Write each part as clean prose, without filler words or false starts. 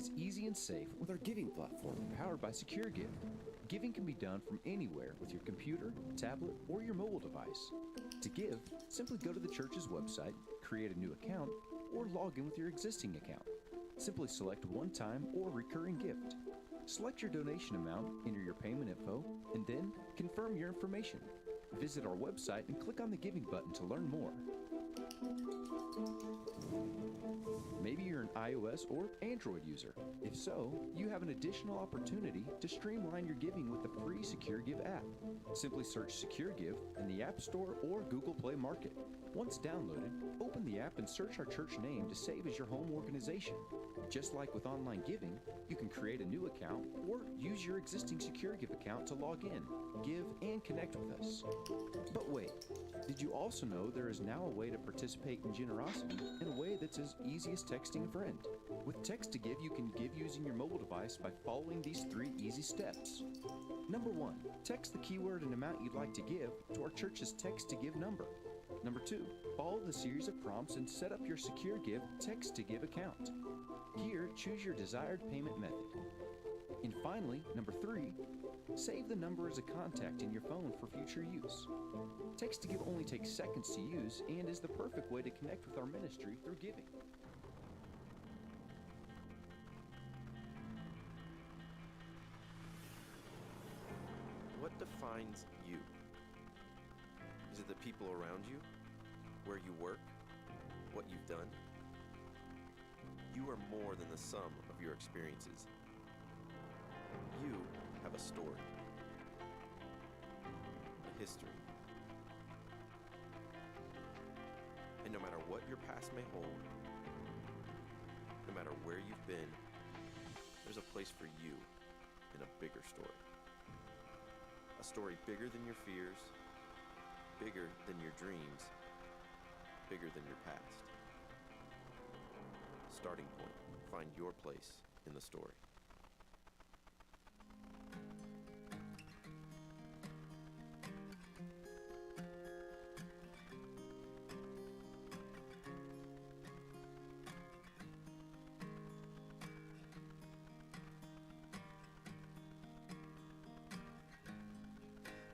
is easy and safe with our giving platform powered by SecureGive. Giving can be done from anywhere with your computer, tablet, or your mobile device. To give, simply go to the church's website, create a new account, or log in with your existing account. Simply select one-time or recurring gift. Select your donation amount, enter your payment info, and then confirm your information. Visit our website and click on the Giving button to learn more. Maybe you're an iOS or Android user. If so, you have an additional opportunity to streamline your giving with the free SecureGive app. Simply search SecureGive in the App Store or Google Play Market. Once downloaded, open the app and search our church name to save as your home organization. Just like with online giving, you can create a new account or use your existing SecureGive account to log in, give, and connect with us. But wait, did you also know there is now a way to participate in generosity in a way that's as easy as texting a friend? With Text to Give, you can give using your mobile device by following these 3 easy steps. Number 1, text the keyword and amount you'd like to give to our church's Text to Give number. Number 2, follow the series of prompts and set up your SecureGive Text to Give account. Here, choose your desired payment method. And finally, number 3, save the number as a contact in your phone for future use. Text to Give only takes seconds to use and is the perfect way to connect with our ministry through giving. What defines you? Is it the people around you? Where you work? What you've done? You are more than the sum of your experiences. You have a story, a history. And no matter what your past may hold, no matter where you've been, there's a place for you in a bigger story. A story bigger than your fears, bigger than your dreams, bigger than your past. Starting Point. Find your place in the story.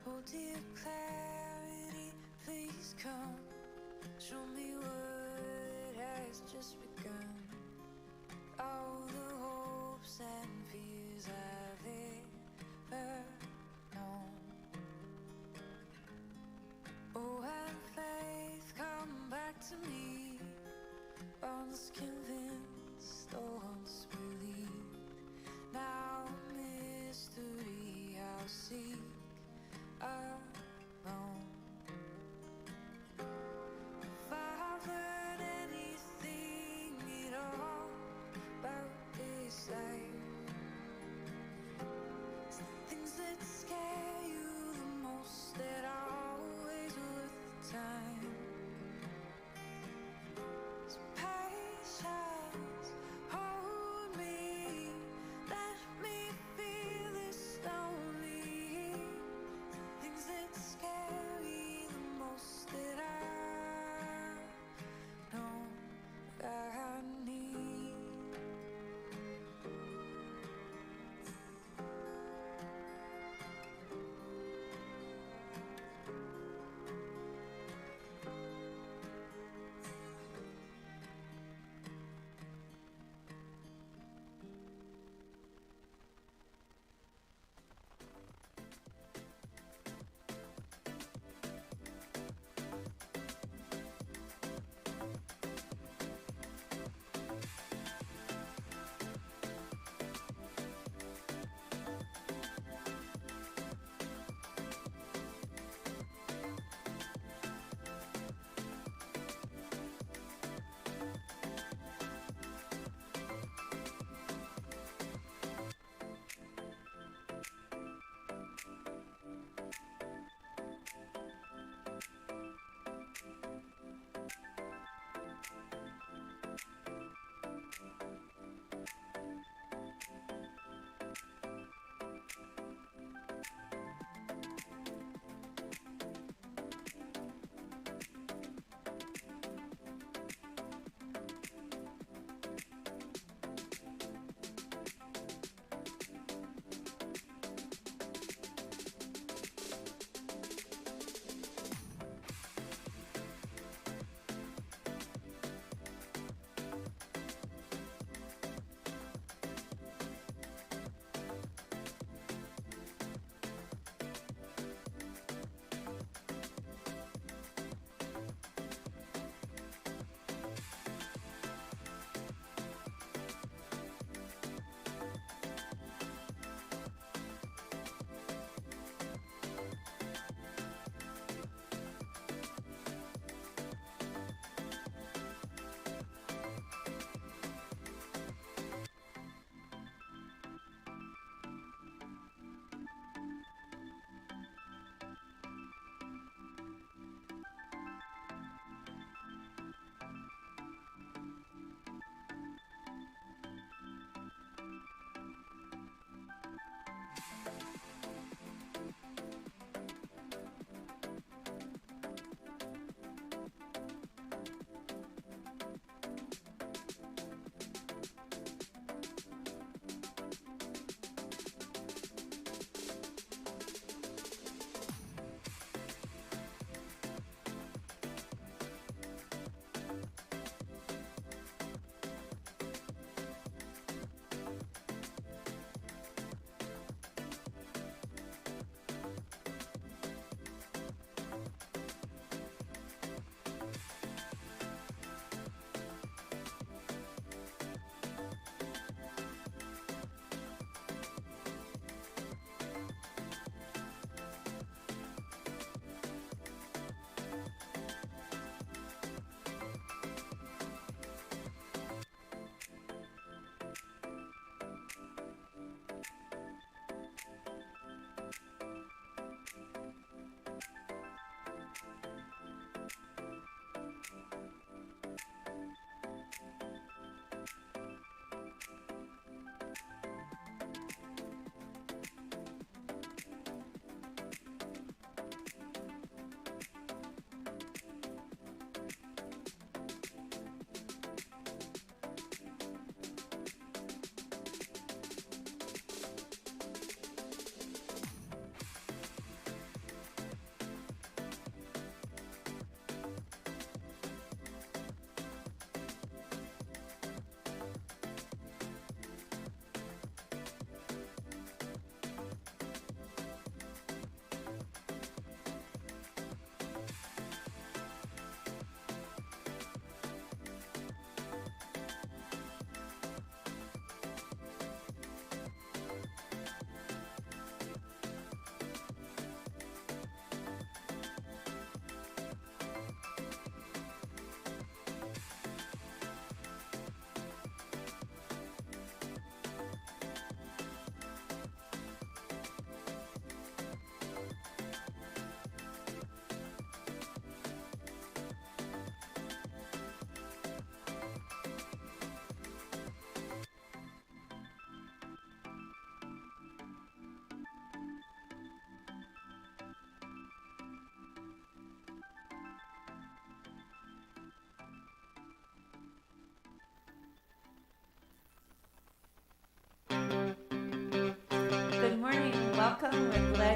Oh dear clarity, please come. Show me what has just begun. All the hopes and fears I've ever known. Oh, and faith come back to me. Once convinced, once believed. Now a mystery I'll seek alone. If I've learned anything at all about this life, it's the things that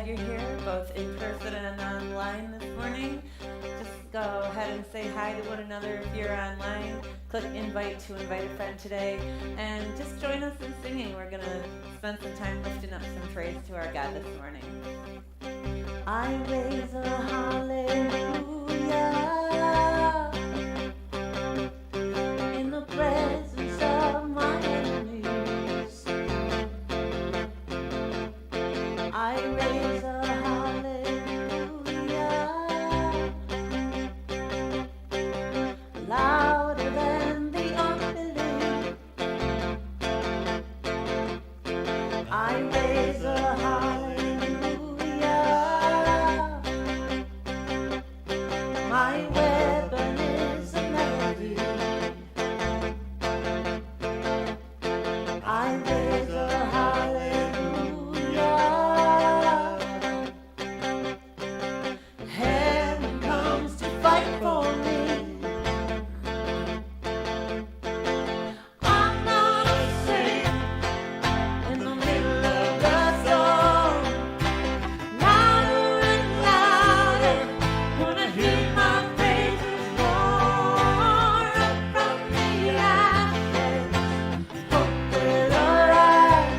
glad you're here, both in person and online this morning. Just go ahead and say hi to one another if you're online. Click invite to invite a friend today, and just join us in singing. We're going to spend some time lifting up some praise to our God this morning. I raise a hallelujah in the presence of my enemies. I raise a hallelujah louder than the unbelief. I raise a hallelujah. My weapon is a melody. I raise a hallelujah. Heaven comes to fight for me. I'm gonna sing in the middle of the storm, louder and louder. Wanna hear my praises roar up from the ashes. Hope will arise.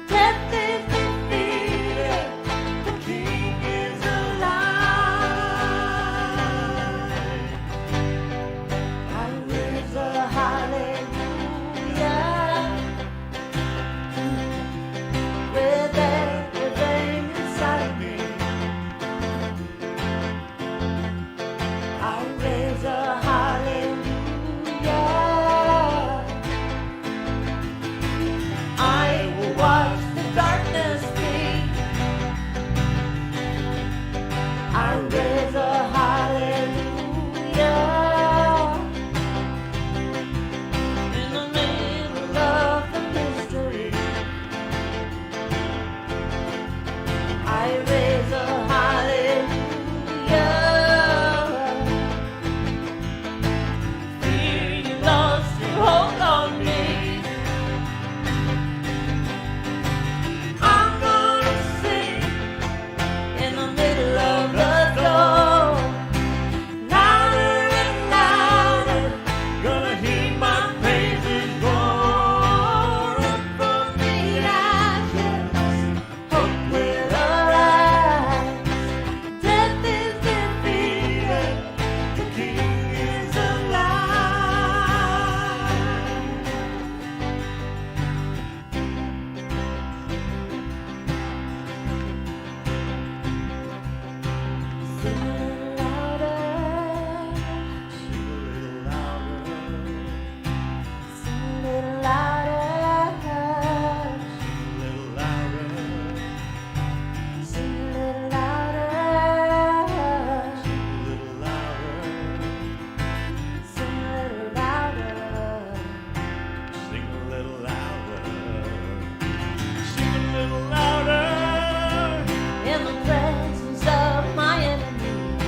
Death is defeated. The King is alive. I raise a hallelujah with everything inside me. I raise a hallelujah. I will watch the darkness flee. I raise a hallelujah in the middle of the mystery. I raise a hallelujah. Fear, you lost your hold on me. I'm gonna sing in the middle of the storm, louder and louder. Gonna hear my praises roar up from the ashes. Hope will arise. Death is defeated. The King is alive. Sing a little louder. Sing a little louder. Sing a little louder. Sing a little louder. Sing a little louder. Sing a little louder. Sing a little louder. In the presence of my enemies.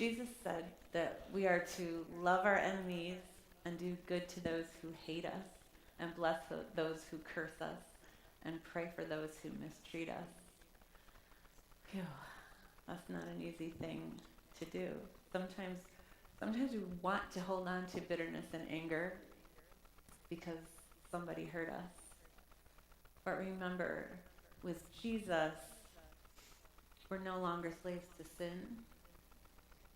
Jesus said that we are to love our enemies and do good to those who hate us and bless those who curse us and pray for those who mistreat us. Phew, that's not an easy thing to do. Sometimes we want to hold on to bitterness and anger because somebody hurt us. But remember, with Jesus, we're no longer slaves to sin,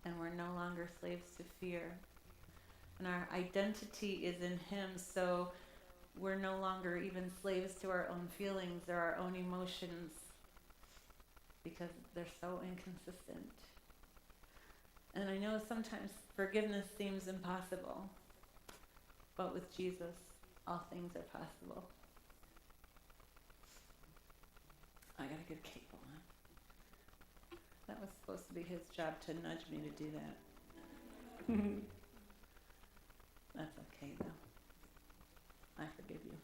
and we're no longer slaves to fear. And our identity is in him, so we're no longer even slaves to our own feelings or our own emotions because they're so inconsistent. And I know sometimes forgiveness seems impossible, but with Jesus, all things are possible. I gotta get a cape on. That was supposed to be his job to nudge me to do that. That's okay, though. I forgive you.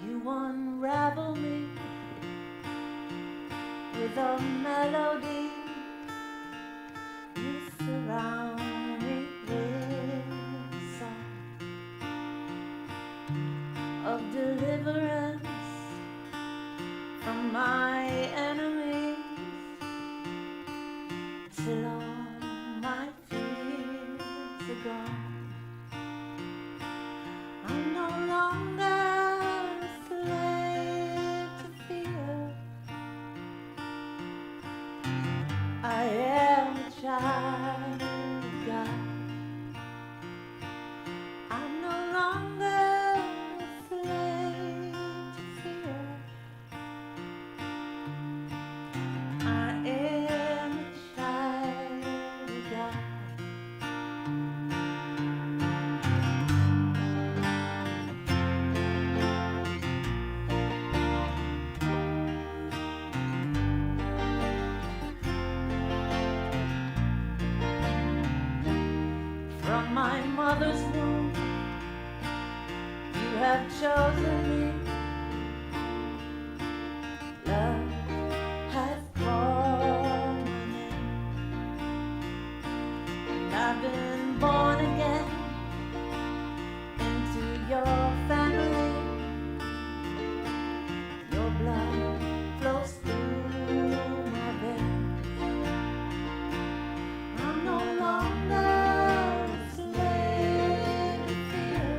You unravel me with a melody. You surround me with song of deliverance from my enemies till all my fears are gone. I'm no longer a slave to fear. I am a child of God. I'm no longer a slave to fear. I am a child of God. From my mother's womb, you have chosen me. Love has called my name, and I've been born again into your family. Your blood flows through my veins. I'm no longer a slave to fear.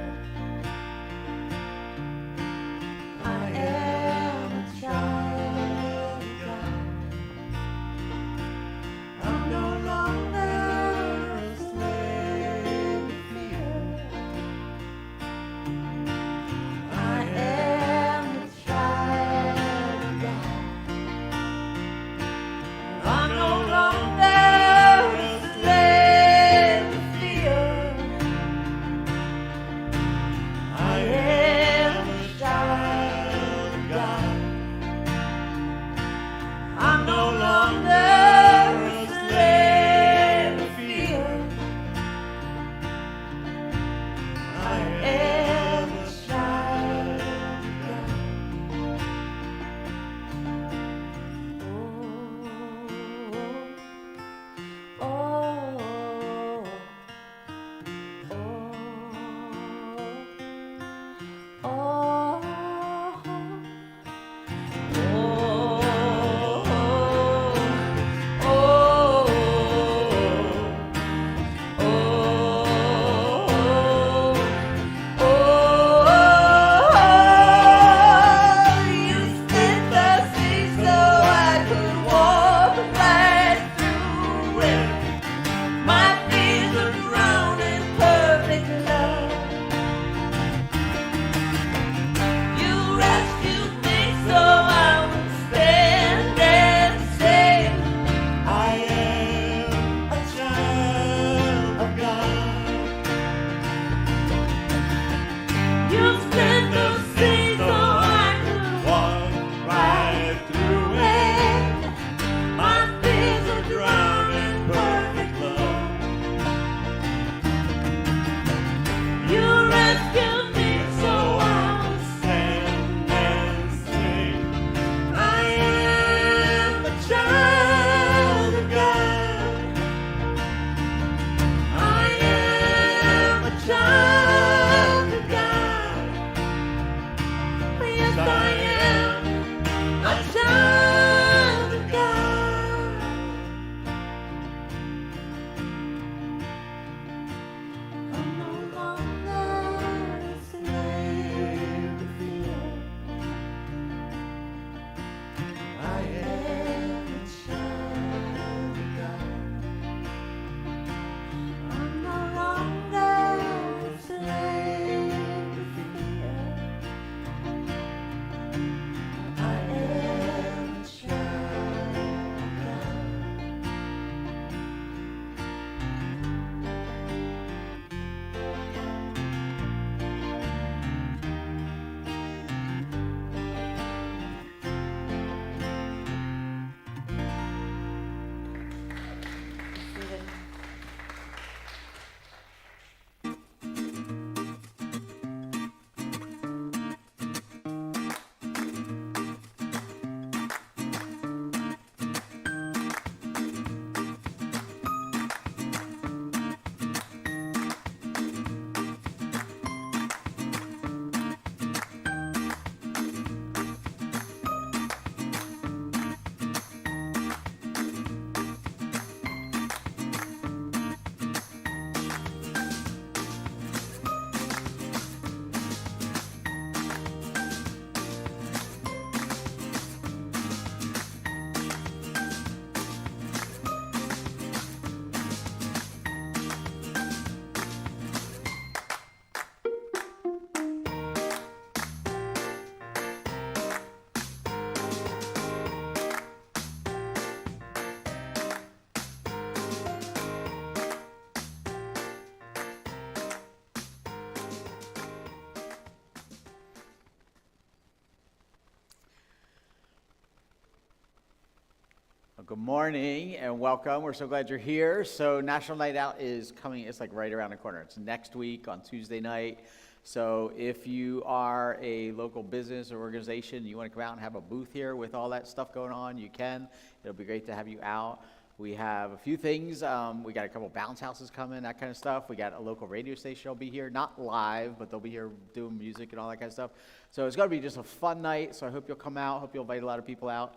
Well, good morning and welcome. We're so glad you're here. So National Night Out is coming. It's like right around the corner. It's next week on Tuesday night. So if you are a local business or organization, you want to come out and have a booth here with all that stuff going on, you can. It'll be great to have you out. We have a few things. We got a couple bounce houses coming, that kind of stuff. We got a local radio station will be here, not live, but they'll be here doing music and all that kind of stuff. So it's going to be just a fun night. So I hope you'll come out. Hope you'll invite a lot of people out.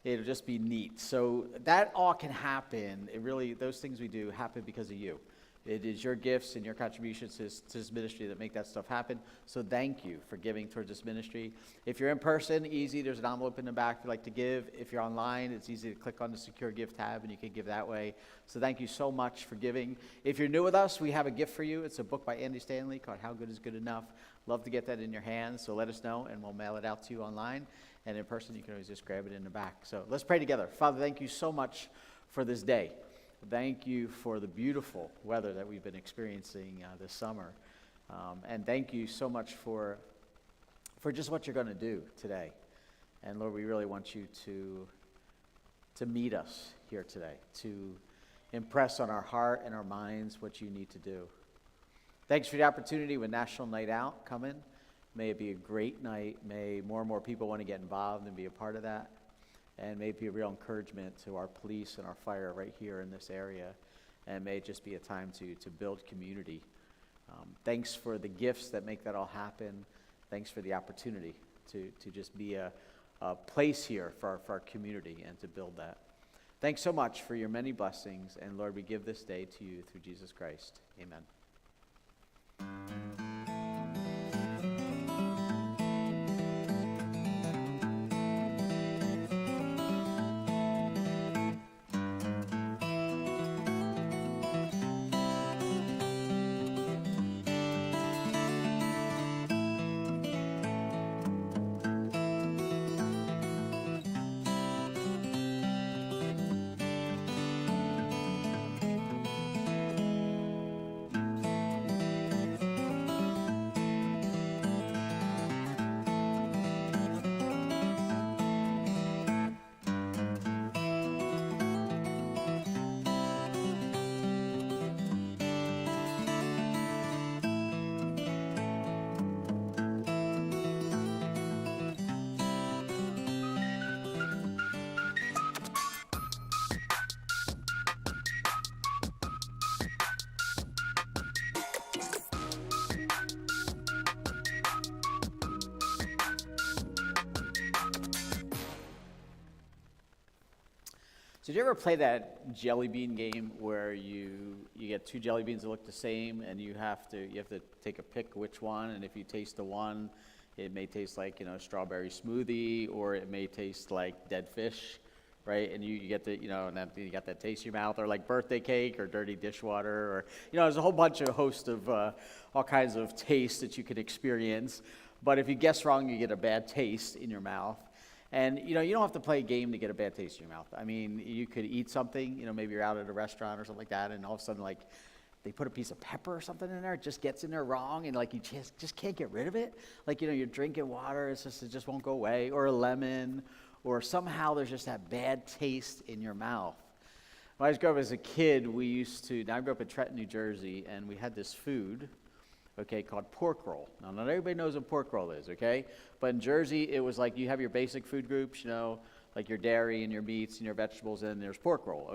It'll just be neat. So that all can happen. It really, those things we do happen because of you. It is your gifts and your contributions to this ministry that make that stuff happen. So thank you for giving towards this ministry. If you're in person, easy. There's an envelope in the back if you'd like to give. If you're online, it's easy to click on the secure gift tab and you can give that way. So thank you so much for giving. If you're new with us, we have a gift for you. It's a book by Andy Stanley called How Good is Good Enough. Love to get that in your hands. So let us know and we'll mail it out to you online. And in person, you can always just grab it in the back. So let's pray together. Father, thank you so much for this day. Thank you for the beautiful weather that we've been experiencing this summer. And thank you so much for just what you're going to do today. And Lord, we really want you to meet us here today, to impress on our heart and our minds what you need to do. Thanks for the opportunity with National Night Out coming. May it be a great night. May more and more people want to get involved and be a part of that. And may it be a real encouragement to our police and our fire right here in this area. And may it just be a time to build community. Thanks for the gifts that make that all happen. Thanks for the opportunity to just be a place here for our community and to build that. Thanks so much for your many blessings. And Lord, we give this day to you through Jesus Christ. Amen. So did you ever play that jelly bean game where you get two jelly beans that look the same and you have to take a pick which one, and if you taste the one, it may taste like, strawberry smoothie, or it may taste like dead fish, right? And you get the, and then you got that taste in your mouth, or like birthday cake or dirty dishwater, or, there's a whole bunch of host of all kinds of tastes that you can experience. But if you guess wrong, you get a bad taste in your mouth. And, you don't have to play a game to get a bad taste in your mouth. I mean, you could eat something, maybe you're out at a restaurant or something like that, and all of a sudden, like, they put a piece of pepper or something in there, it just gets in there wrong, and, like, you just can't get rid of it. Like, you're drinking water, it just won't go away, or a lemon, or somehow there's just that bad taste in your mouth. When I was growing up as a kid, I grew up in Trenton, New Jersey, and we had this food, called pork roll. Now, not everybody knows what pork roll is, But in Jersey, it was like you have your basic food groups, like your dairy and your meats and your vegetables, and there's pork roll,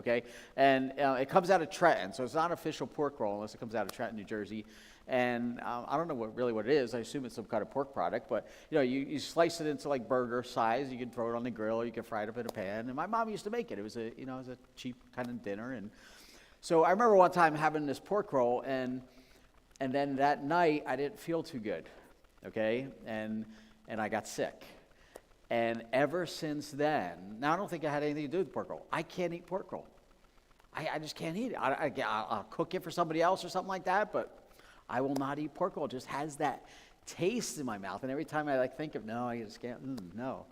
And it comes out of Trenton, so it's not official pork roll unless it comes out of Trenton, New Jersey. And I don't know what it is. I assume it's some kind of pork product, but you slice it into like burger size. You can throw it on the grill, or you can fry it up in a pan. And my mom used to make it. It was a cheap kind of dinner. And so I remember one time having this pork roll, and then that night, I didn't feel too good, And I got sick. And ever since then, now I don't think it had anything to do with pork roll. I can't eat pork roll. I just can't eat it. I'll cook it for somebody else or something like that, but I will not eat pork roll. It just has that taste in my mouth. And every time I think of, no, I just can't, no,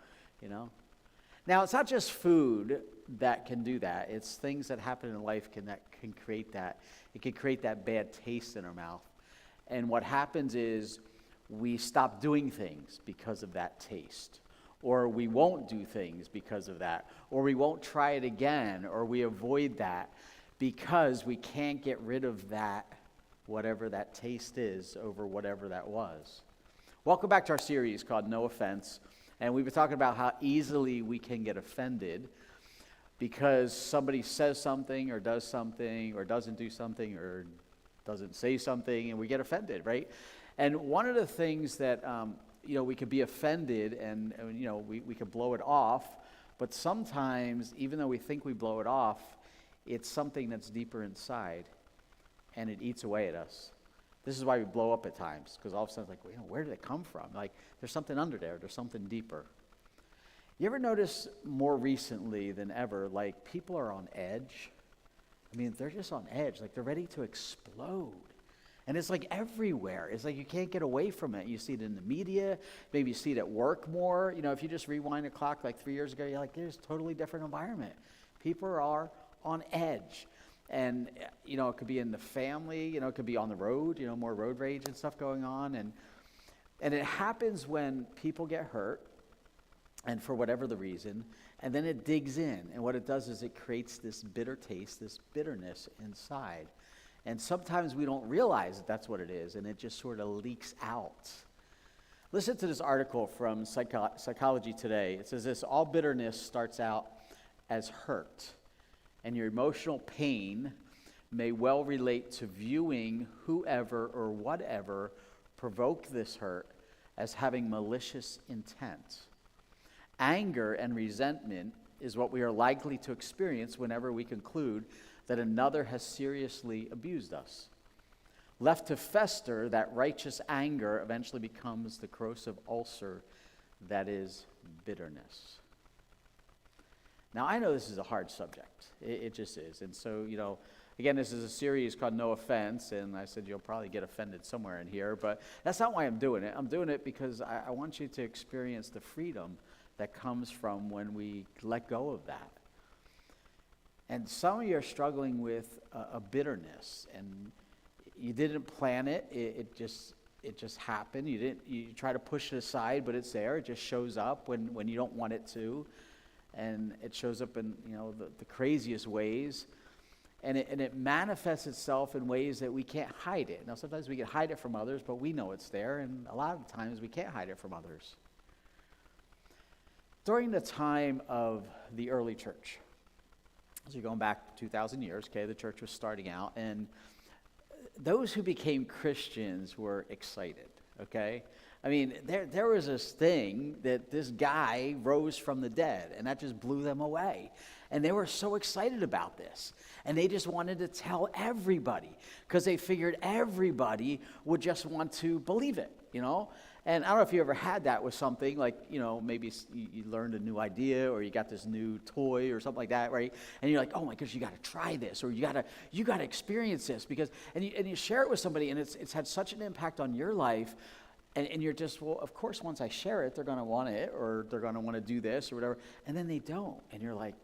Now, it's not just food that can do that. It's things that happen in life that can create that. It can create that bad taste in our mouth. And what happens is we stop doing things because of that taste. or we won't do things because of that, or we won't try it again, or we avoid that because we can't get rid of that, whatever that taste is, over whatever that was. Welcome back to our series called No Offense, and we've been talking about how easily we can get offended because somebody says something or doesn't do something or doesn't say something, and we get offended, right? And one of the things that we could be offended and we could blow it off, but sometimes, even though we think we blow it off, it's something that's deeper inside, and it eats away at us. This is why we blow up at times, because all of a sudden it's like, where did it come from? Like, there's something under there. There's something deeper. You ever notice more recently than ever, like, people are on edge? I mean, they're just on edge. Like, they're ready to explode. And it's like everywhere. It's like you can't get away from it. You see it in the media. Maybe you see it at work more. If you just rewind a clock like 3 years ago, you're like, there's a totally different environment. People are on edge. And, it could be in the family. It could be on the road, more road rage and stuff going on. And it happens when people get hurt, and for whatever the reason, and then it digs in. And what it does is it creates this bitter taste, this bitterness inside. And sometimes we don't realize that that's what it is, and it just sort of leaks out. Listen to this article from Psychology Today. It says this: all bitterness starts out as hurt, and your emotional pain may well relate to viewing whoever or whatever provoked this hurt as having malicious intent. Anger and resentment is what we are likely to experience whenever we conclude that another has seriously abused us. Left to fester, that righteous anger eventually becomes the corrosive ulcer that is bitterness. Now, I know this is a hard subject. It just is. And so, again, this is a series called No Offense, and I said you'll probably get offended somewhere in here, but that's not why I'm doing it. I'm doing it because I want you to experience the freedom that comes from when we let go of that. And some of you are struggling with a bitterness, and you didn't plan it. It just happened. You try to push it aside, but it's there. It just shows up when you don't want it to, and it shows up in the craziest ways, and it manifests itself in ways that we can't hide it. Now, sometimes we can hide it from others, but we know it's there, and a lot of times we can't hide it from others. During the time of the early church, so you're going back 2,000 years, okay, the church was starting out, and those who became Christians were excited, okay? I mean, there was this thing that this guy rose from the dead, and that just blew them away. And they were so excited about this, and they just wanted to tell everybody, because they figured everybody would just want to believe it, And I don't know if you ever had that with something, like, maybe you learned a new idea, or you got this new toy or something like that, right? And you're like, oh my gosh, you got to try this, or you got to experience this, because, and you share it with somebody, and it's had such an impact on your life, and you're just, well, of course, once I share it, they're going to want it, or they're going to want to do this, or whatever, and then they don't, and you're like,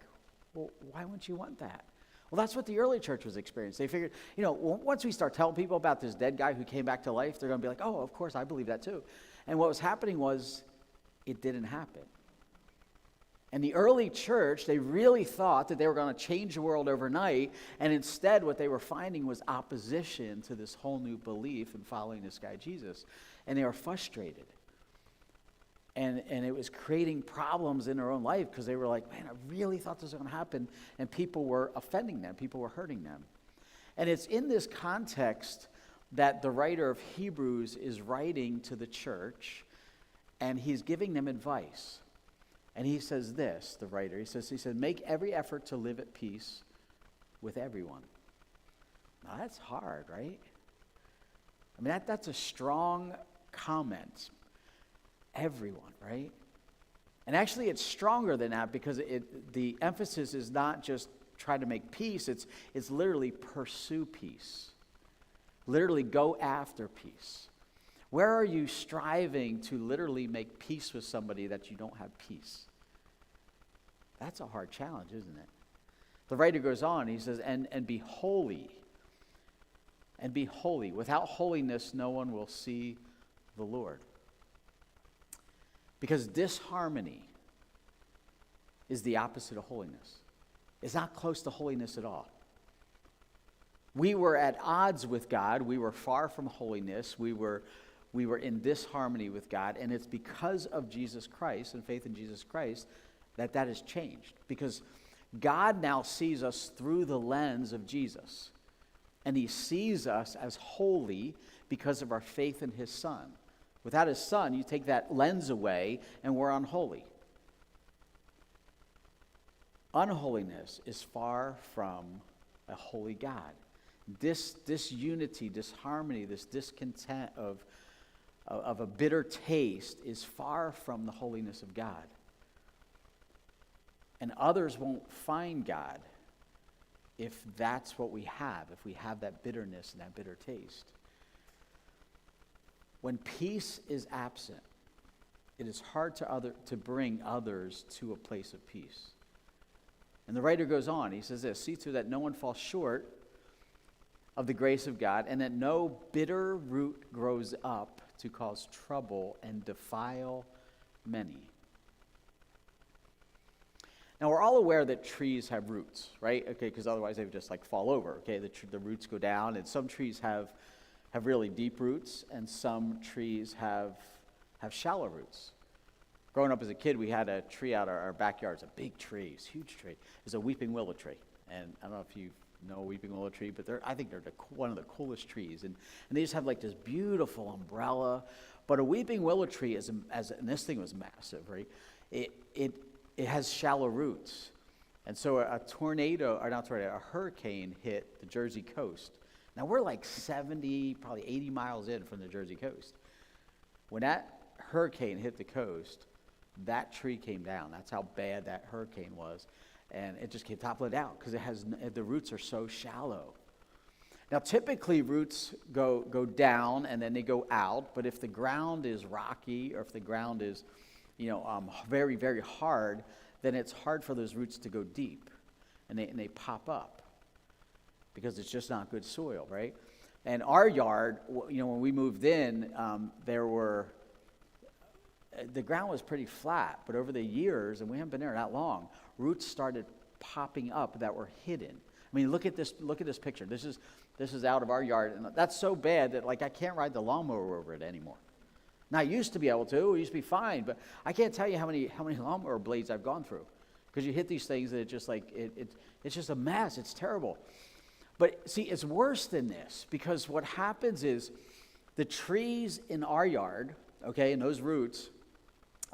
well, why wouldn't you want that? Well, that's what the early church was experiencing. They figured, once we start telling people about this dead guy who came back to life, they're going to be like, oh, of course, I believe that too. And what was happening was, it didn't happen. And the early church, they really thought that they were going to change the world overnight, and instead what they were finding was opposition to this whole new belief in following this guy Jesus. And they were frustrated. And it was creating problems in their own life, because they were like, man, I really thought this was going to happen, and people were offending them, people were hurting them. And it's in this context that the writer of Hebrews is writing to the church, and he's giving them advice. And he says this, the writer, he said, make every effort to live at peace with everyone. Now that's hard, right? I mean, that's a strong comment. Everyone, right? And actually it's stronger than that, because the emphasis is not just try to make peace, it's literally pursue peace. Literally go after peace. Where are you striving to literally make peace with somebody that you don't have peace? That's a hard challenge, isn't it? The writer goes on, he says, and be holy. And be holy. Without holiness, no one will see the Lord. Because disharmony is the opposite of holiness. It's not close to holiness at all. We were at odds with God. We were far from holiness. We were in disharmony with God. And it's because of Jesus Christ and faith in Jesus Christ that has changed. Because God now sees us through the lens of Jesus. And he sees us as holy because of our faith in his Son. Without his Son, you take that lens away and we're unholy. Unholiness is far from a holy God. Disunity, disharmony, this discontent of a bitter taste is far from the holiness of God. And others won't find God if that's what we have, if we have that bitterness and that bitter taste. When peace is absent, it is hard to bring others to a place of peace. And the writer goes on, he says this, see to that no one falls short of the grace of God, and that no bitter root grows up to cause trouble and defile many. Now, we're all aware that trees have roots, right? Okay, because otherwise they would just like fall over, okay? The roots go down, and some trees have really deep roots, and some trees have shallow roots. Growing up as a kid, we had a tree out our backyard. It's a big tree, it's a huge tree. It's a weeping willow tree, and I don't know if you know a weeping willow tree, but I think they're one of the coolest trees, and they just have like this beautiful umbrella. But a weeping willow tree and this thing was massive, right? It has shallow roots, and so a hurricane hit the Jersey coast. Now we're like 70, probably 80 miles in from the Jersey coast. When that hurricane hit the coast, that tree came down. That's how bad that hurricane was. And it just came toppling out because the roots are so shallow. Now, typically roots go down and then they go out. But if the ground is rocky or if the ground is, very, very hard, then it's hard for those roots to go deep, and they pop up because it's just not good soil, right? And our yard, when we moved in, the ground was pretty flat, but over the years, and we haven't been there that long, roots started popping up that were hidden. I mean, look at this picture. This is out of our yard, and that's so bad that like I can't ride the lawnmower over it anymore. Now I used to be able to, it used to be fine, but I can't tell you how many lawnmower blades I've gone through. Because you hit these things and it's just a mess, it's terrible. But see, it's worse than this, because what happens is the trees in our yard, okay, and those roots,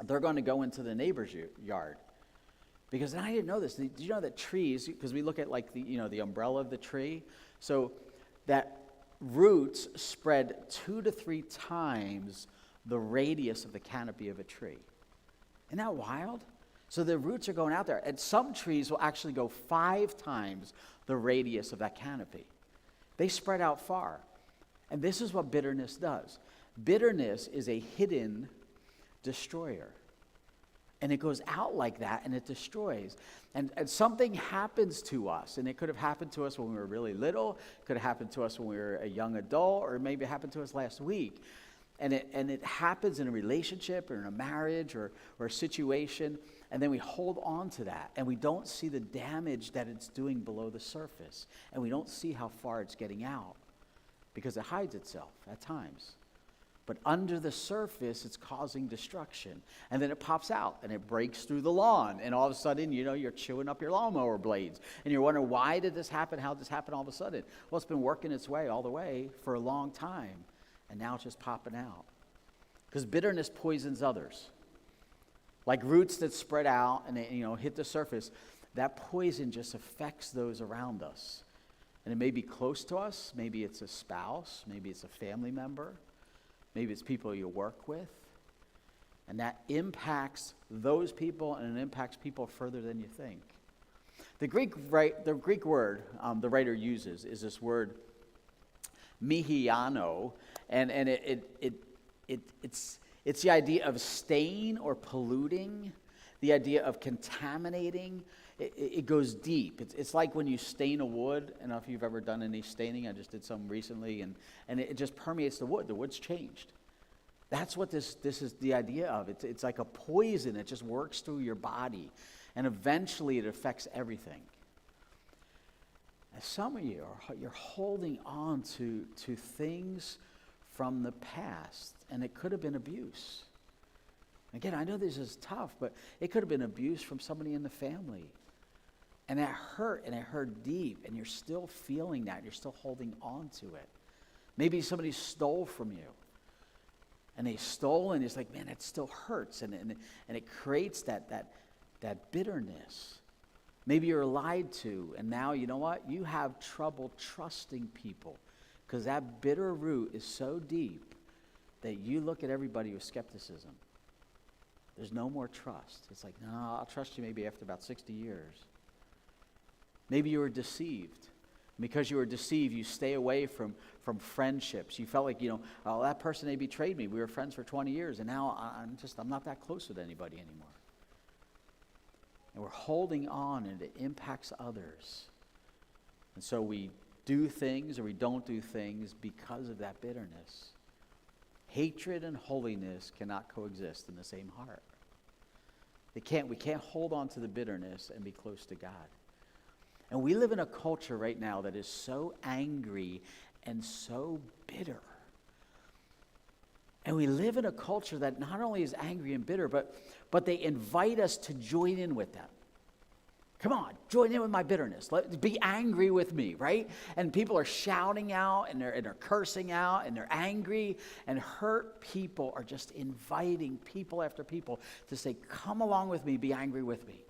they're going to go into the neighbor's yard. Because, and I didn't know this, did you know that trees, because we look at like the umbrella of the tree, so that roots spread 2 to 3 times the radius of the canopy of a tree. Isn't that wild? So the roots are going out there, and some trees will actually go 5 times the radius of that canopy. They spread out far. And this is what bitterness does. Bitterness is a hidden destroyer. And it goes out like that, and it destroys. And something happens to us, and it could have happened to us when we were really little, it could have happened to us when we were a young adult, or maybe it happened to us last week. And it happens in a relationship or in a marriage or a situation, and then we hold on to that, and we don't see the damage that it's doing below the surface, and we don't see how far it's getting out, because it hides itself at times. But under the surface, it's causing destruction. And then it pops out, and it breaks through the lawn, and all of a sudden, you're chewing up your lawnmower blades, and you're wondering, why did this happen? How did this happen all of a sudden? Well, it's been working its way all the way for a long time. And now it's just popping out. Because bitterness poisons others. Like roots that spread out and they, hit the surface, that poison just affects those around us. And it may be close to us. Maybe it's a spouse. Maybe it's a family member. Maybe it's people you work with. And that impacts those people, and it impacts people further than you think. The Greek word the writer uses is this word mihiano, and it's the idea of staining or polluting, the idea of contaminating. It goes deep. It's like when you stain a wood. I don't know if you've ever done any staining. I just did some recently, and it just permeates the wood. The wood's changed. That's what this is the idea of. It's like a poison. It just works through your body, and eventually it affects everything. And some of you you're holding on to things from the past, and it could have been abuse. Again, I know this is tough, but it could have been abuse from somebody in the family. And it hurt deep, and you're still feeling that. You're still holding on to it. Maybe somebody stole from you. And they stole, and it's like, man, it still hurts. And it creates that bitterness. Maybe you're lied to, and now, you know what? You have trouble trusting people because that bitter root is so deep that you look at everybody with skepticism. There's no more trust. It's like, no, I'll trust you maybe after about 60 years. Maybe you were deceived. Because you were deceived, you stay away from friendships. You felt like, oh, that person, they betrayed me. We were friends for 20 years, and now I'm not that close with anybody anymore. And we're holding on, and it impacts others. And so we do things or we don't do things because of that bitterness. Hatred and holiness cannot coexist in the same heart. We can't hold on to the bitterness and be close to God. And we live in a culture right now that is so angry and so bitter. And we live in a culture that not only is angry and bitter, but they invite us to join in with them. Come on, join in with my bitterness. Be angry with me, right? And people are shouting out, and they're cursing out, and they're angry, and hurt people are just inviting people after people to say, come along with me, be angry with me.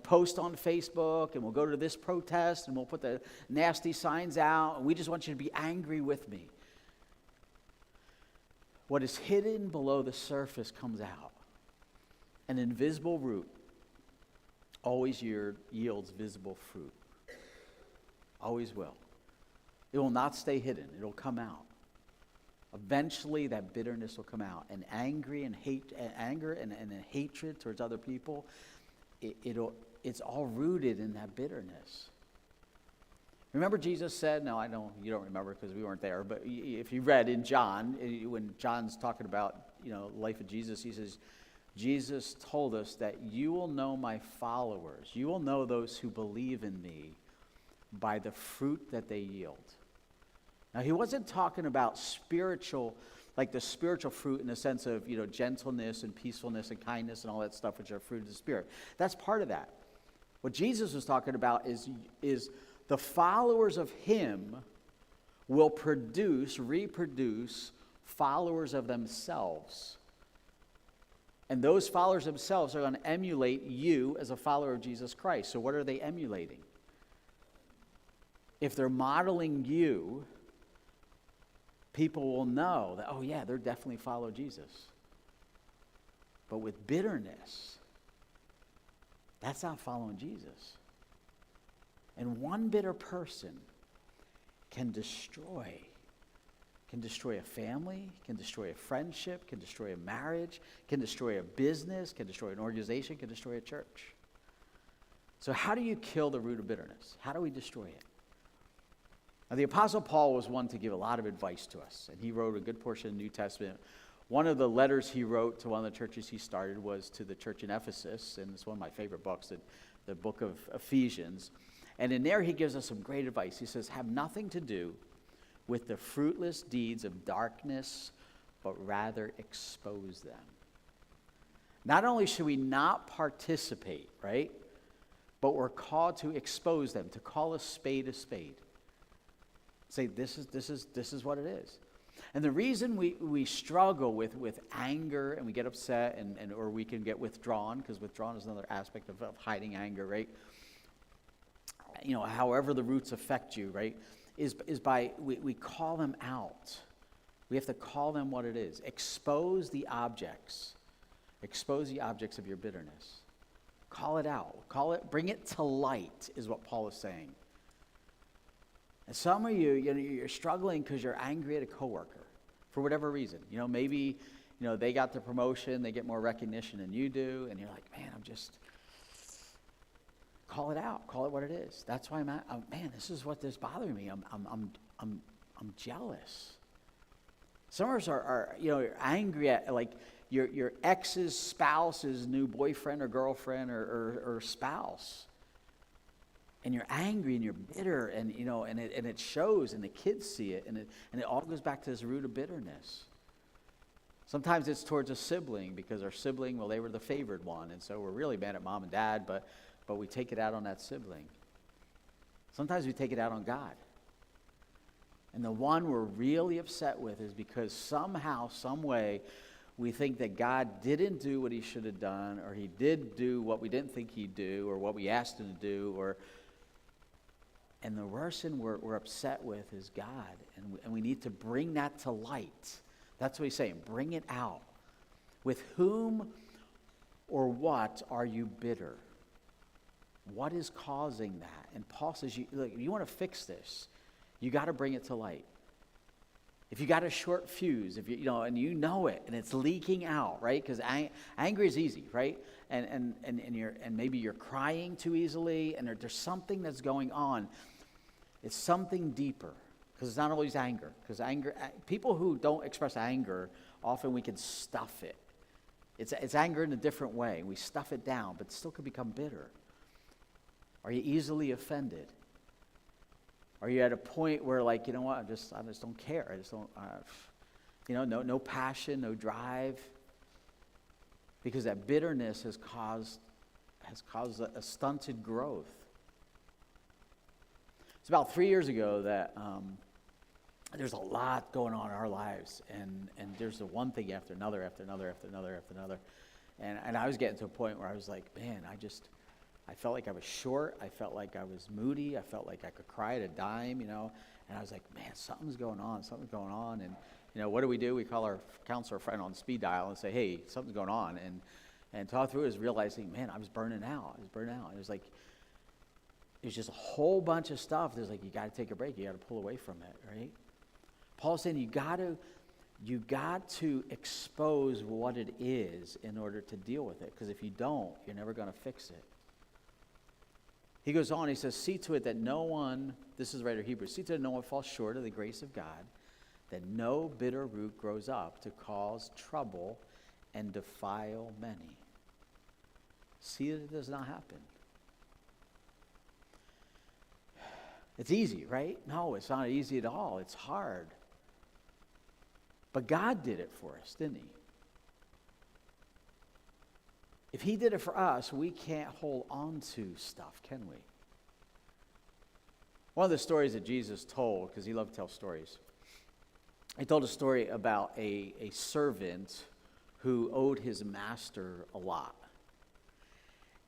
Post on Facebook, and we'll go to this protest, and we'll put the nasty signs out, and we just want you to be angry with me. What is hidden below the surface comes out. An invisible root always yields visible fruit. Always will. It will not stay hidden. It'll come out. Eventually, that bitterness will come out, and anger and hatred towards other people. It's all rooted in that bitterness. Remember Jesus said, no, you don't remember because we weren't there, but if you read in John, when John's talking about, life of Jesus, he says, Jesus told us that you will know my followers. You will know those who believe in me by the fruit that they yield. Now, he wasn't talking about spiritual, like the spiritual fruit in the sense of, gentleness and peacefulness and kindness and all that stuff, which are fruit of the Spirit. That's part of that. What Jesus was talking about is the followers of him will reproduce followers of themselves. And those followers themselves are going to emulate you as a follower of Jesus Christ. So what are they emulating? If they're modeling you, people will know that, oh yeah, they're definitely follow Jesus. But with bitterness, that's not following Jesus. And one bitter person can destroy a family, can destroy a friendship, can destroy a marriage, can destroy a business, can destroy an organization, can destroy a church. So how do you kill the root of bitterness? How do we destroy it? Now, the Apostle Paul was one to give a lot of advice to us, and he wrote a good portion of the New Testament. One of the letters he wrote to one of the churches he started was to the church in Ephesus, and it's one of my favorite books, the book of Ephesians. And in there he gives us some great advice. He says, have nothing to do with the fruitless deeds of darkness, but rather expose them. Not only should we not participate, right, but we're called to expose them, to call a spade a spade. Say, this is what it is. And the reason we struggle with anger and we get upset and or we can get withdrawn, because withdrawn is another aspect of hiding anger, right? However the roots affect you, right, is by we call them out. We have to call them what it is. Expose the objects. Expose the objects of your bitterness. Call it out. Bring it to light, is what Paul is saying. And some of you're struggling because you're angry at a coworker for whatever reason. Maybe, they got the promotion, they get more recognition than you do, and you're like, man, call it out. Call it what it is. That's why this is what is bothering me. I'm jealous. Some of us are you're angry at like your ex's spouse's new boyfriend or girlfriend or spouse. And you're angry and you're bitter, and and it shows, and the kids see it, and it all goes back to this root of bitterness. Sometimes it's towards a sibling, because our sibling, well, they were the favored one, and so we're really mad at mom and dad, but we take it out on that sibling. Sometimes we take it out on God. And the one we're really upset with is because somehow, some way, we think that God didn't do what he should have done, or he did do what we didn't think he'd do, or what we asked him to do, and the person we're upset with is God, and we need to bring that to light. That's what he's saying. Bring it out. With whom or what are you bitter? What is causing that? And Paul says, if you want to fix this, you got to bring it to light. If you got a short fuse, if and you know it, and it's leaking out, right? Because anger is easy, right? And maybe you're crying too easily, and there's something that's going on. It's something deeper, because it's not always anger. Because people who don't express anger, often we can stuff it. It's anger in a different way. We stuff it down, but it still could become bitter. Are you easily offended? Are you at a point where, like, you know what, I just don't care. I just don't, no passion, no drive, because that bitterness has caused a stunted growth. It's about 3 years ago that there's a lot going on in our lives, and there's the one thing after another, after another, after another, after another, and I was getting to a point where I was like, man, I felt like I was short. I felt like I was moody. I felt like I could cry at a dime, and I was like, man, something's going on, and what do? We call our counselor friend on speed dial and say, hey, something's going on, and talk through it is realizing, man, I was burning out. And it was like, it's just a whole bunch of stuff. There's like, you got to take a break. You got to pull away from it, right? Paul's saying you got to expose what it is in order to deal with it, because if you don't, you're never going to fix it. He goes on, he says, see to it that no one, this is the writer of Hebrews, see to it that no one falls short of the grace of God, that no bitter root grows up to cause trouble and defile many. See that it does not happen. It's easy, right? No, it's not easy at all. It's hard. But God did it for us, didn't he? If he did it for us, we can't hold on to stuff, can we? One of the stories that Jesus told, because he loved to tell stories, he told a story about a servant who owed his master a lot.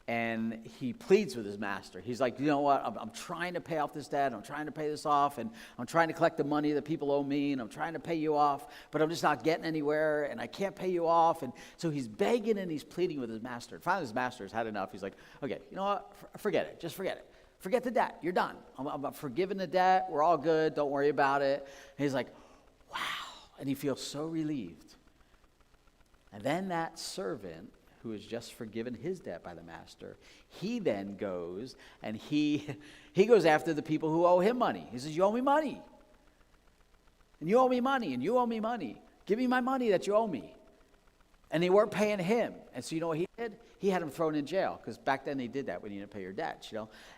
And he pleads with his master. He's like, you know what, I'm trying to pay off this debt, I'm trying to pay this off, and I'm trying to collect the money that people owe me, and I'm trying to pay you off, but I'm just not getting anywhere, and I can't pay you off. And so he's begging and he's pleading with his master. And finally his master's had enough. He's like, okay, you know what, forget it, just forget it. Forget the debt, you're done. I'm forgiving the debt, we're all good, don't worry about it. And he's like, wow, and he feels so relieved. And then that servant, who has just forgiven his debt by the master, he then goes and he goes after the people who owe him money. He says, you owe me money. And you owe me money, and you owe me money. Give me my money that you owe me. And they weren't paying him. And so you know what he did? He had him thrown in jail, because back then they did that when you didn't pay your debts,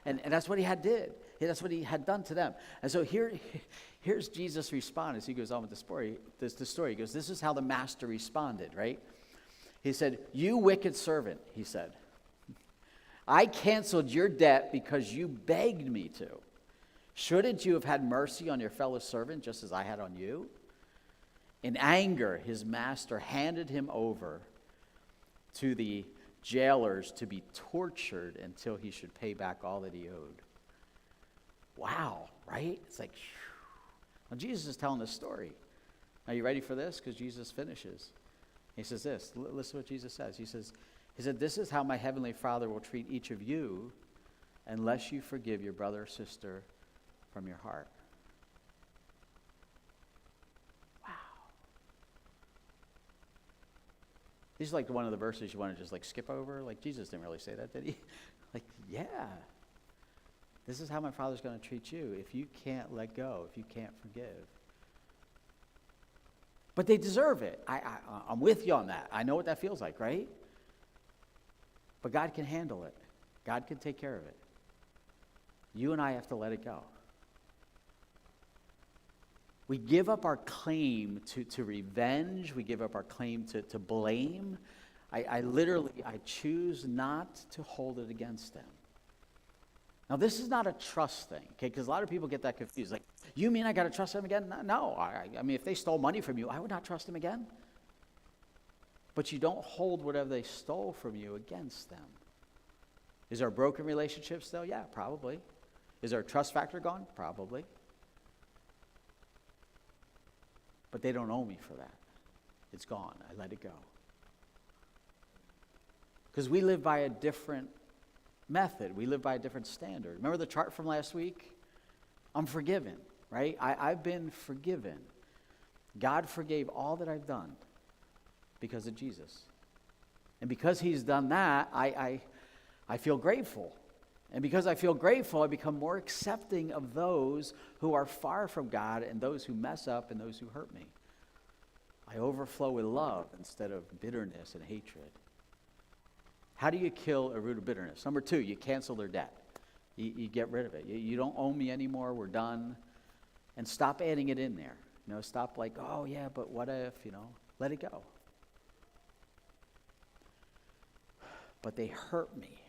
And that's what he did. That's what he had done to them. And so here's Jesus' response as he goes on with the story. He goes, this is how the master responded, right? He said, you wicked servant, he said. I canceled your debt because you begged me to. Shouldn't you have had mercy on your fellow servant just as I had on you? In anger, his master handed him over to the jailers to be tortured until he should pay back all that he owed. Wow, right? It's like, whew. Now Jesus is telling this story. Are you ready for this? Because Jesus finishes. He says this, listen to what Jesus says. He said, this is how my heavenly Father will treat each of you unless you forgive your brother or sister from your heart. Wow. These are like one of the verses you want to just like skip over. Like Jesus didn't really say that, did he? Like, yeah. This is how my Father's going to treat you if you can't let go, if you can't forgive. But they deserve it. I'm with you on that. I know what that feels like, right? But God can handle it. God can take care of it. You and I have to let it go. We give up our claim to revenge. We give up our claim to blame. I choose not to hold it against them. Now, this is not a trust thing, okay? Because a lot of people get that confused. Like, you mean I got to trust them again? No. I mean, if they stole money from you, I would not trust them again. But you don't hold whatever they stole from you against them. Is there a broken relationship still? Yeah, probably. Is there a trust factor gone? Probably. But they don't owe me for that. It's gone. I let it go. Because we live by a different method. We live by a different standard. Remember the chart from last week? I'm forgiven, right? I've been forgiven. God forgave all that I've done because of Jesus. And because he's done that, I feel grateful. And because I feel grateful, I become more accepting of those who are far from God and those who mess up and those who hurt me. I overflow with love instead of bitterness and hatred. How do you kill a root of bitterness? Number 2, you cancel their debt. You get rid of it. You don't owe me anymore. We're done. And stop adding it in there. Stop like, oh yeah, but what if, let it go. But they hurt me.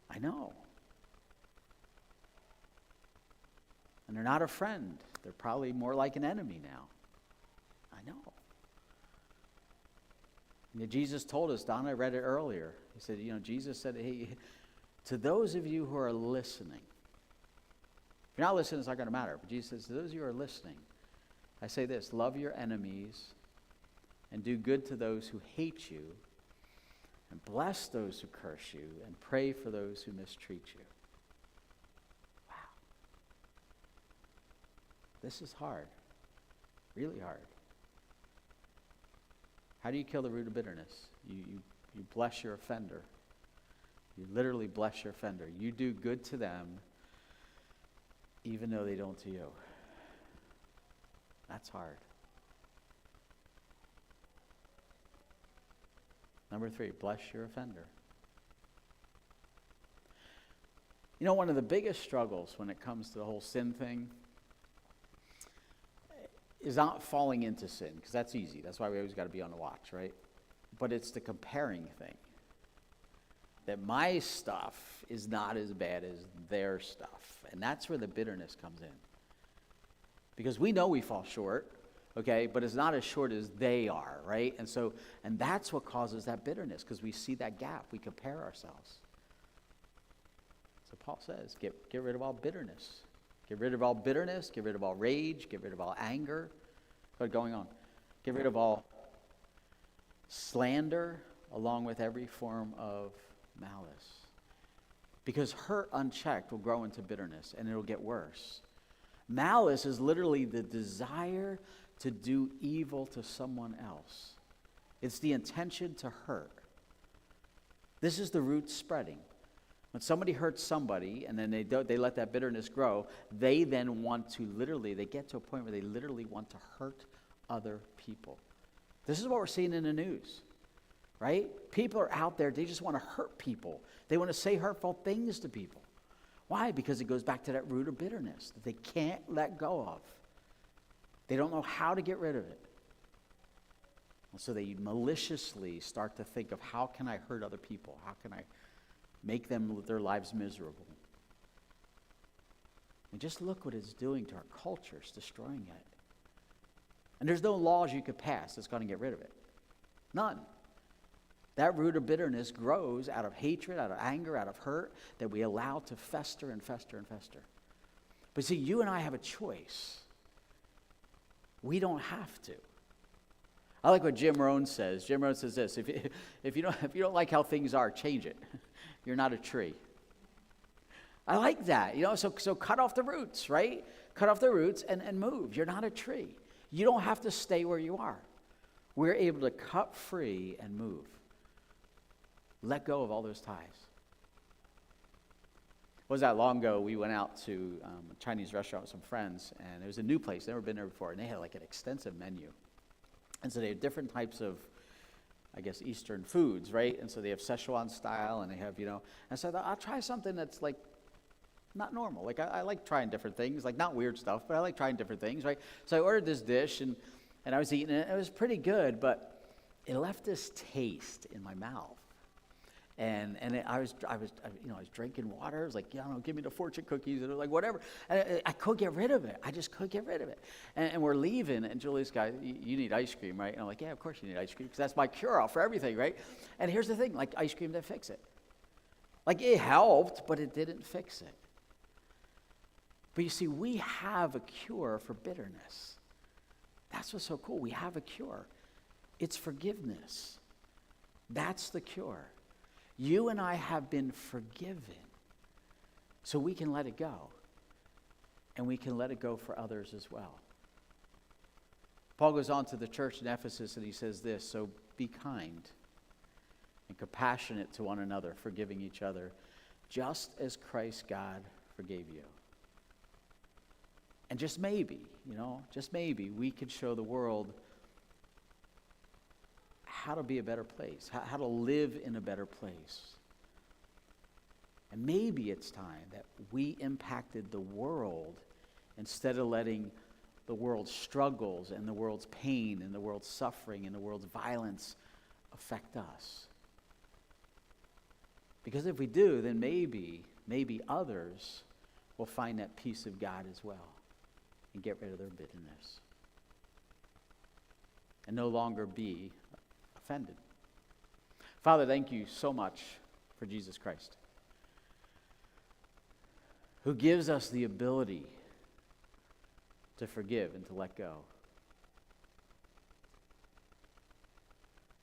I know. And they're not a friend. They're probably more like an enemy now. I know. Jesus told us, Donna read it earlier. He said, Jesus said, hey, to those of you who are listening, if you're not listening, it's not going to matter. But Jesus says, to those of you who are listening, I say this, love your enemies and do good to those who hate you and bless those who curse you and pray for those who mistreat you. Wow. This is hard, really hard. How do you kill the root of bitterness? You bless your offender. You literally bless your offender. You do good to them even though they don't to you. That's hard. Number 3, bless your offender. One of the biggest struggles when it comes to the whole sin thing is not falling into sin, because that's easy. That's why we always got to be on the watch, right? But it's the comparing thing. That my stuff is not as bad as their stuff. And that's where the bitterness comes in. Because we know we fall short, okay, but it's not as short as they are, right? And that's what causes that bitterness, because we see that gap. We compare ourselves. So Paul says, get rid of all bitterness. Get rid of all bitterness, get rid of all rage, get rid of all anger. What's going on? Get rid of all slander, along with every form of malice. Because hurt unchecked will grow into bitterness, and it'll get worse. Malice is literally the desire to do evil to someone else. It's the intention to hurt. This is the root spreading. When somebody hurts somebody and then they let that bitterness grow, they then want to they get to a point where they literally want to hurt other people. This is what we're seeing in the news, right? People are out there, they just want to hurt people. They want to say hurtful things to people. Why? Because it goes back to that root of bitterness that they can't let go of. They don't know how to get rid of it. And so they maliciously start to think of, how can I hurt other people? How can I make their lives miserable? And just look what it's doing to our culture. It's destroying it. And there's no laws you could pass that's going to get rid of it. None. That root of bitterness grows out of hatred, out of anger, out of hurt, that we allow to fester and fester and fester. But see, you and I have a choice. We don't have to. I like what Jim Rohn says. Jim Rohn says this: if you don't like how things are, change it. You're not a tree. I like that. So cut off the roots, right? Cut off the roots and move. You're not a tree. You don't have to stay where you are. We're able to cut free and move. Let go of all those ties. Was that long ago, we went out to a Chinese restaurant with some friends, and it was a new place, never been there before, and they had like an extensive menu. And so they have different types of, I guess, Eastern foods, right? And so they have Szechuan style, and they have, and so I thought, I'll try something that's like not normal. Like I like trying different things, like not weird stuff, but I like trying different things, right? So I ordered this dish, and I was eating it. It was pretty good, but it left this taste in my mouth. I was drinking water. I was like, give me the fortune cookies, and like whatever. And I couldn't get rid of it. I just couldn't get rid of it. And we're leaving, and Julie's guy, you need ice cream, right? And I'm like, yeah, of course you need ice cream, because that's my cure-all for everything, right? And here's the thing, like ice cream didn't fix it. Like it helped, but it didn't fix it. But you see, we have a cure for bitterness. That's what's so cool. We have a cure. It's forgiveness. That's the cure. You and I have been forgiven, so we can let it go. And we can let it go for others as well. Paul goes on to the church in Ephesus, and he says this, so be kind and compassionate to one another, forgiving each other, just as Christ God forgave you. And just maybe, we could show the world how to be a better place, how to live in a better place. And maybe it's time that we impacted the world instead of letting the world's struggles and the world's pain and the world's suffering and the world's violence affect us. Because if we do, then maybe others will find that peace of God as well and get rid of their bitterness and no longer be offended. Father, thank you so much for Jesus Christ, who gives us the ability to forgive and to let go.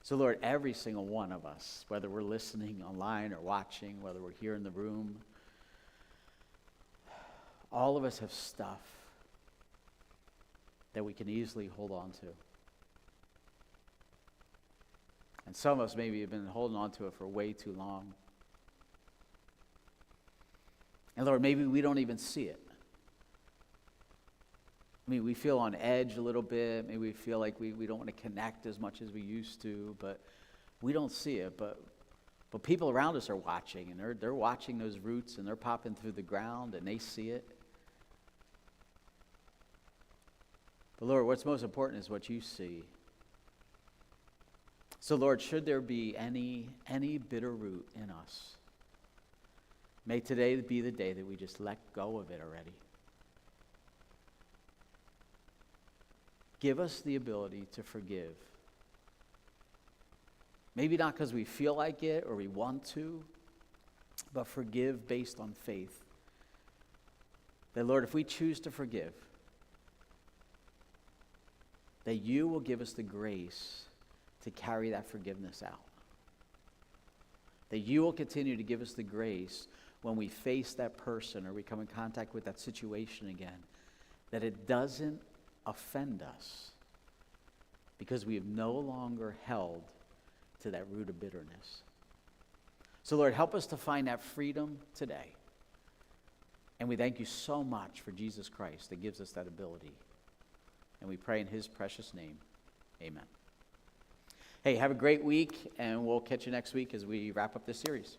So Lord, every single one of us, whether we're listening online or watching, whether we're here in the room, all of us have stuff that we can easily hold on to. And some of us maybe have been holding on to it for way too long. And Lord, maybe we don't even see it. I mean, we feel on edge a little bit. Maybe we feel like we don't want to connect as much as we used to, but we don't see it. But people around us are watching, and they're watching those roots, and they're popping through the ground, and they see it. But Lord, what's most important is what you see. So Lord, should there be any bitter root in us, may today be the day that we just let go of it already. Give us the ability to forgive. Maybe not because we feel like it or we want to, but forgive based on faith. That Lord, if we choose to forgive, that you will give us the grace to carry that forgiveness out. That you will continue to give us the grace when we face that person or we come in contact with that situation again, that it doesn't offend us because we have no longer held to that root of bitterness. So Lord, help us to find that freedom today. And we thank you so much for Jesus Christ that gives us that ability. And we pray in his precious name. Amen. Hey, have a great week, and we'll catch you next week as we wrap up this series.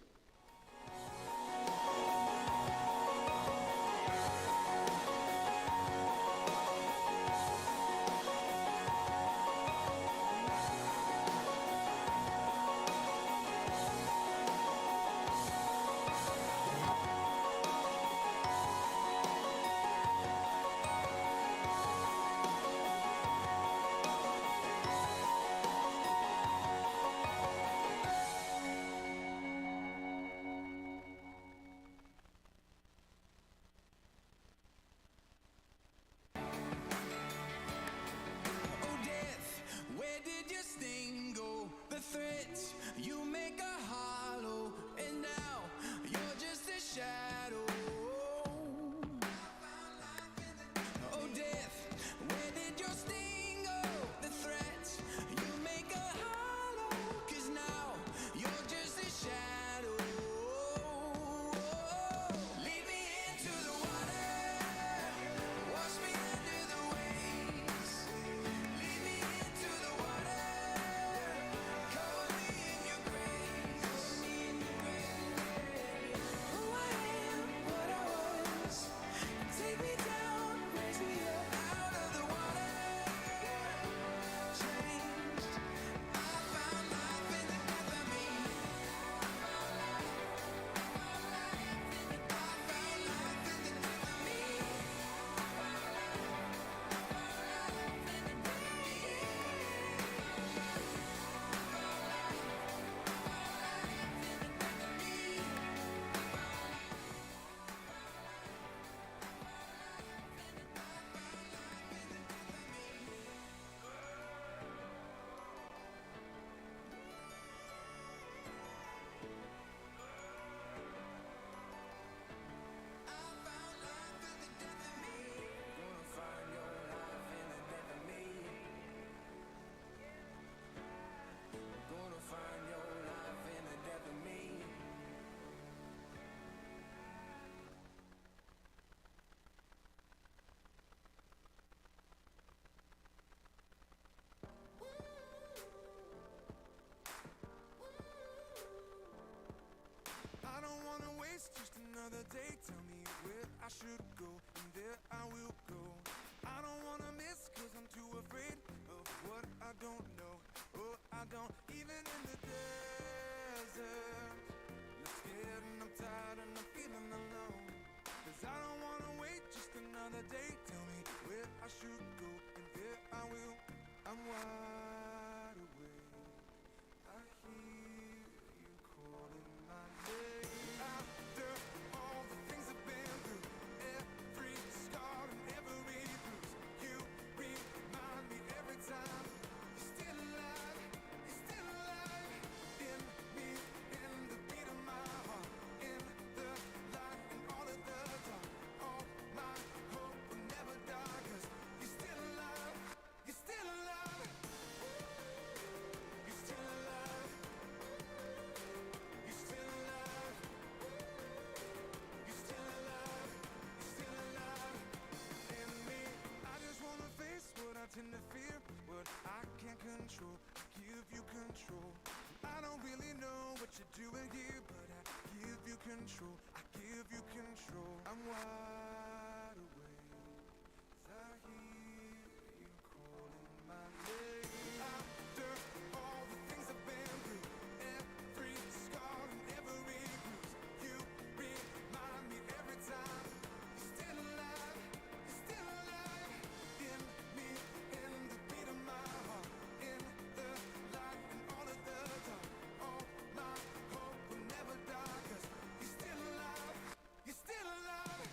another day. Tell me where I should go, and there I will go. I don't wanna miss, cause I'm too afraid of what I don't know. Oh, I don't, even in the desert. I'm scared and I'm tired and I'm feeling alone. Cause I don't wanna wait just another day. Tell me where I should go, and there I will. I'm wide awake. I hear you calling my name. After all the things I've been through, every scar and every bruise, you remind me every time. You're still alive, you're still alive. In me, in the beat of my heart, in the light and all of the dark. All my hope will never die, cause you're still alive, you're still alive. You're still alive. You're still alive. You're still alive. You're still alive. In me, I just wanna face what I tend to fear, what I can't control. Give you control. I don't really know what you're doing here, but I give you control. I give you control. I'm wide awake. I hear you calling my name. After all the things I've been through, every scar and every bruise, you remind me every time. You're still alive, you're still alive. In me, in the beat of my heart, in the light and all of the dark. All my hope will never die, cause you're still alive, you're still alive.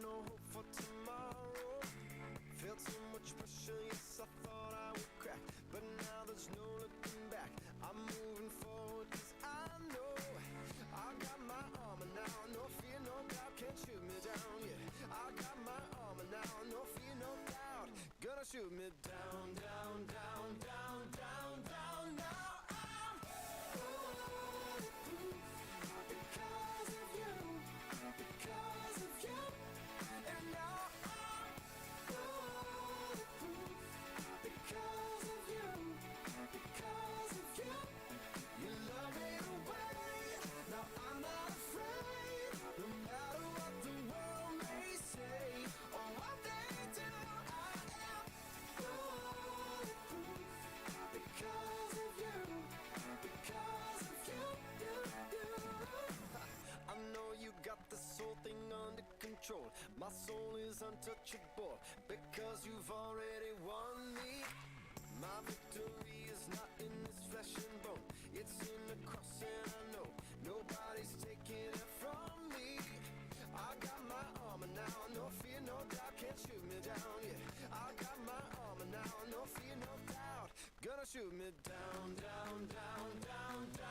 no hope for tomorrow. Felt so much pressure, yes, I thought I would crack. But now there's no looking back. I'm moving forward 'cause I know I got my armor now. No fear, no doubt, can't shoot me down, yeah. I got my armor now. No fear, no doubt, gonna shoot me down, down, down, down, down, down. Now I'm bulletproof because of you, because of you. And now I'm bulletproof because of you, because of you. You love me away, now I'm not afraid. No matter what the world may say or what they do, I am bulletproof because of you, because of you, you. I know you got this whole thing under control. My soul is untouchable because you've already won me. My victory is not in this flesh and bone. It's in the cross and I know nobody's taking it from me. I got my armor now, no fear, no doubt, can't shoot me down, yeah. I got my armor now, no fear, no doubt, gonna shoot me down, down, down, down, down.